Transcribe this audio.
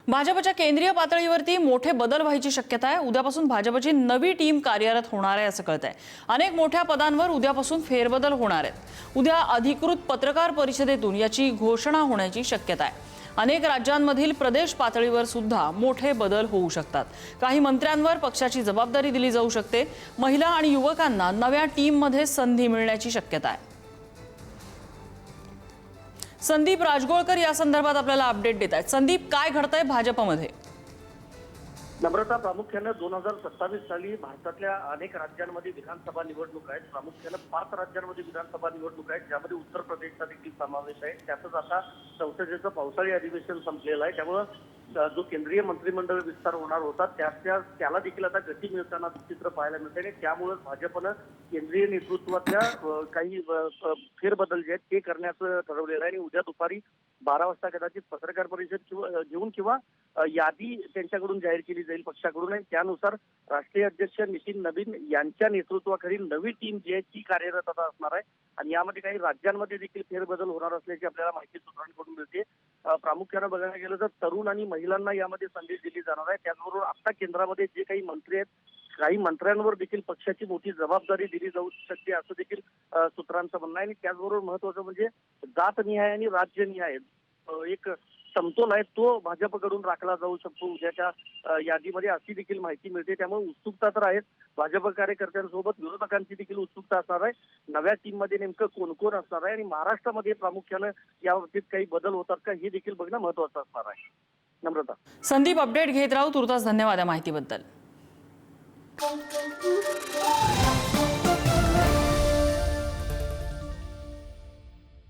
भाजपच्या केंद्रीय पातळीवरती मोठे बदल व्हायची शक्यता आहे। उद्यापासून भाजपची नवी टीम कार्यरत होणार आहे असं कळतंय। अनेक मोठ्या पदांवर उद्यापासून फेरबदल होणार आहेत। उद्या अधिकृत पत्रकार परिषदेतून याची घोषणा होण्याची शक्यता आहे। अनेक राज्यांमधील प्रदेश पातळीवर सुद्धा मोठे बदल होऊ शकतात। काही मंत्र्यांवर पक्षाची जबाबदारी दिली जाऊ शकते। महिला आणि युवकांना नव्या टीममध्ये संधी मिळण्याची शक्यता आहे। संदीप राजगोळकर या संदर्भात आपल्याला अपडेट देत आहेत। संदीप, काय घडतंय भाजपमध्ये? नम्रता, प्रामुख्याने 2027 साली भारतातल्या अनेक राज्यांमध्ये विधानसभा निवडणूक आहेत। प्रामुख्याने 5 राज्यांमध्ये विधानसभा निवडणूक आहेत, ज्यामध्ये उत्तर प्रदेशचा देखील समावेश आहे। त्यातच आता संसदेचं पावसाळी अधिवेशन संपलेलं आहे, त्यामुळे जो केंद्रीय मंत्रिमंडळ विस्तार होणार होता त्याला देखील आता गती मिळताना चित्र पाहायला मिळते आणि त्यामुळे भाजपनं केंद्रीय नेतृत्वातल्या काही फेरबदल जे आहेत ते करण्याचं ठरवलेलं आहे आणि उद्या दुपारी 12 वाजता कदाचित पत्रकार परिषद घेऊन किंवा यादी त्यांच्याकडून जाहीर केली जाईल पक्षाकडून आणि त्यानुसार राष्ट्रीय अध्यक्ष नितीन नवीन यांच्या नेतृत्वाखाली नवी टीम जी आहे ती कार्यरत आता असणार आहे आणि यामध्ये काही राज्यांमध्ये देखील फेरबदल होणार असल्याची आपल्याला माहिती सूत्रांकडून मिळते। प्रामुख्याने बघायला गेलं तर तरुण आणि महिलांना यामध्ये संधी दिली जाणार आहे। त्याचबरोबर आता केंद्रामध्ये जे काही मंत्री आहेत काही मंत्र्यांवर देखील पक्षाची मोठी जबाबदारी दिली जाऊ शकते असं देखील सूत्रांचं म्हणणं आहे आणि त्याचबरोबर महत्वाचं म्हणजे जातनिहाय आणि राज्यनिहाय एक समतोल आहे तो भाजपकडून राखला जाऊ शकतो उद्याच्या यादीमध्ये अशी देखील माहिती मिळते। त्यामुळे उत्सुकता तर आहेच। भाजप कार्यकर्त्यांसोबत विरोधकांची देखील उत्सुकता असणार आहे। नव्या टीममध्ये नेमकं कोण कोण असणार आहे आणि महाराष्ट्रामध्ये प्रामुख्यानं या बाबतीत काही बदल होतात का हे देखील बघणं महत्वाचं असणार आहे। नम्रता, संदीप, अपडेट घेत राहू। तुर्तास धन्यवाद या माहितीबद्दल।